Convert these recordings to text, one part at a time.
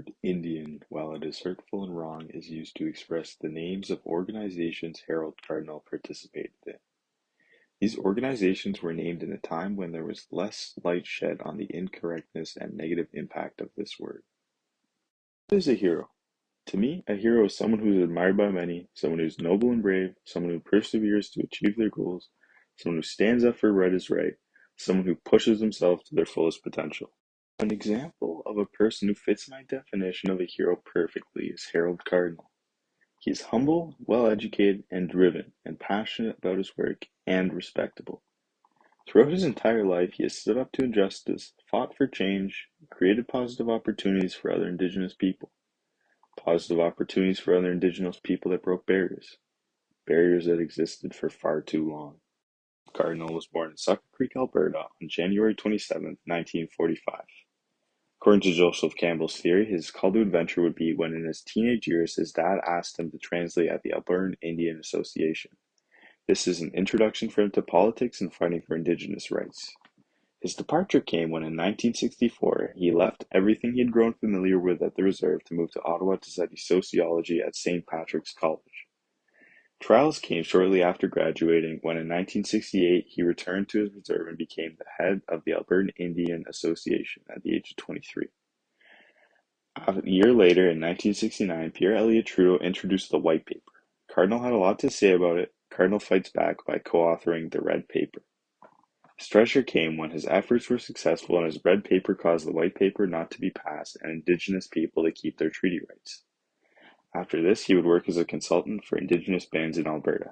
word Indian, while it is hurtful and wrong, is used to express the names of organizations Harold Cardinal participated in. These organizations were named in a time when there was less light shed on the incorrectness and negative impact of this word. What is a hero? To me, a hero is someone who is admired by many, someone who is noble and brave, someone who perseveres to achieve their goals, someone who stands up for what is right, someone who pushes themselves to their fullest potential. An example of a person who fits my definition of a hero perfectly is Harold Cardinal. He is humble, well-educated, and driven, and passionate about his work, and respectable. Throughout his entire life, he has stood up to injustice, fought for change, created positive opportunities for other Indigenous people. Positive opportunities for other Indigenous people that broke barriers. Barriers that existed for far too long. Cardinal was born in Sucker Creek, Alberta on January 27, 1945. According to Joseph Campbell's theory, his call to adventure would be when in his teenage years his dad asked him to translate at the Albertan Indian Association. This is an introduction for him to politics and fighting for Indigenous rights. His departure came when in 1964 he left everything he had grown familiar with at the reserve to move to Ottawa to study sociology at St. Patrick's College. Trials came shortly after graduating when in 1968 he returned to his reserve and became the head of the Albertan Indian Association at the age of 23. A year later, in 1969, Pierre Elliott Trudeau introduced the White Paper. Cardinal had a lot to say about it. Cardinal fights back by co-authoring the Red Paper. His treasure came when his efforts were successful and his Red Paper caused the White Paper not to be passed and Indigenous people to keep their treaty rights. After this, he would work as a consultant for Indigenous bands in Alberta.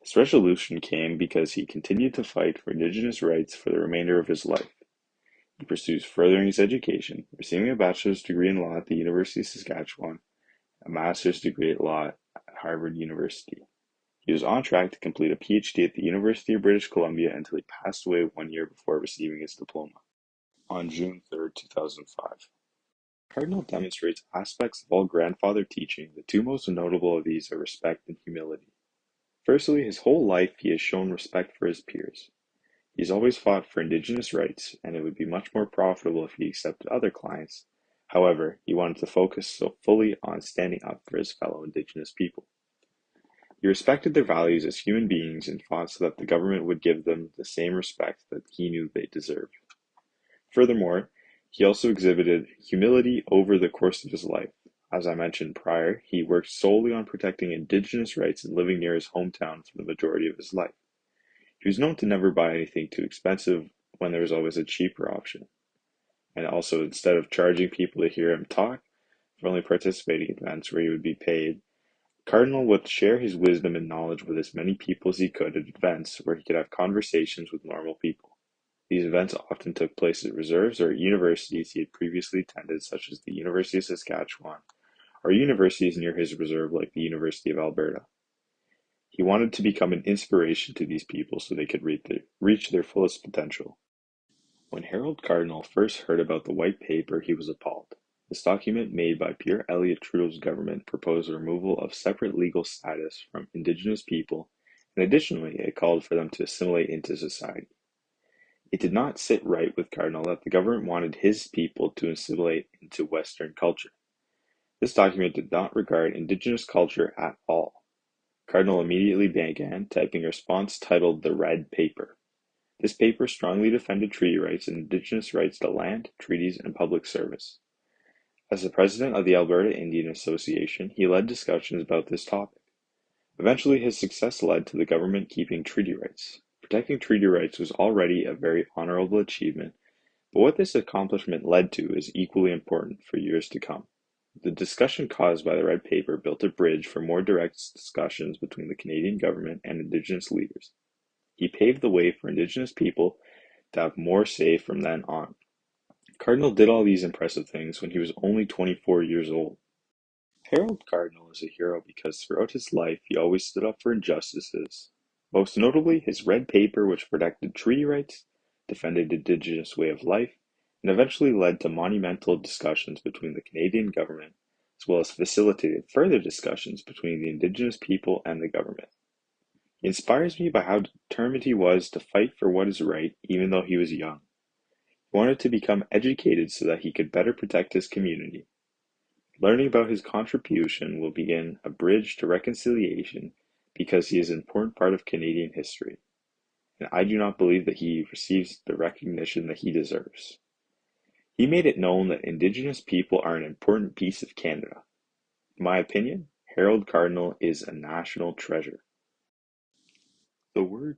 This resolution came because he continued to fight for Indigenous rights for the remainder of his life. He pursues furthering his education, receiving a bachelor's degree in law at the University of Saskatchewan, a master's degree at law at Harvard University. He was on track to complete a PhD at the University of British Columbia until he passed away 1 year before receiving his diploma, on June 3, 2005. Cardinal demonstrates aspects of all grandfather teaching. The two most notable of these are respect and humility. Firstly, his whole life he has shown respect for his peers. He has always fought for Indigenous rights, and it would be much more profitable if he accepted other clients. However, he wanted to focus so fully on standing up for his fellow Indigenous people. He respected their values as human beings and fought so that the government would give them the same respect that he knew they deserved. Furthermore, he also exhibited humility over the course of his life. As I mentioned prior, he worked solely on protecting Indigenous rights and living near his hometown for the majority of his life. He was known to never buy anything too expensive when there was always a cheaper option. And also, instead of charging people to hear him talk, for only participating in events where he would be paid, Cardinal would share his wisdom and knowledge with as many people as he could at events where he could have conversations with normal people. These events often took place at reserves or at universities he had previously attended, such as the University of Saskatchewan, or universities near his reserve like the University of Alberta. He wanted to become an inspiration to these people so they could reach their fullest potential. When Harold Cardinal first heard about the White Paper, he was appalled. This document made by Pierre Elliott Trudeau's government proposed the removal of separate legal status from Indigenous people, and additionally it called for them to assimilate into society. It did not sit right with Cardinal that the government wanted his people to assimilate into Western culture. This document did not regard Indigenous culture at all. Cardinal immediately began typing a response titled the Red Paper. This paper strongly defended treaty rights and Indigenous rights to land, treaties, and public service. As the president of the Alberta Indian Association, he led discussions about this topic. Eventually, his success led to the government keeping treaty rights. Protecting treaty rights was already a very honorable achievement, but what this accomplishment led to is equally important for years to come. The discussion caused by the Red Paper built a bridge for more direct discussions between the Canadian government and Indigenous leaders. He paved the way for Indigenous people to have more say from then on. Cardinal did all these impressive things when he was only 24 years old. Harold Cardinal is a hero because throughout his life he always stood up for injustices, most notably his Red Paper, which protected treaty rights, defended Indigenous way of life, and eventually led to monumental discussions between the Canadian government, as well as facilitated further discussions between the Indigenous people and the government. He inspires me by how determined he was to fight for what is right, even though he was young. He wanted to become educated so that he could better protect his community. Learning about his contribution will begin a bridge to reconciliation because he is an important part of Canadian history, and I do not believe that he receives the recognition that he deserves. He made it known that Indigenous people are an important piece of Canada. In my opinion, Harold Cardinal is a national treasure. The word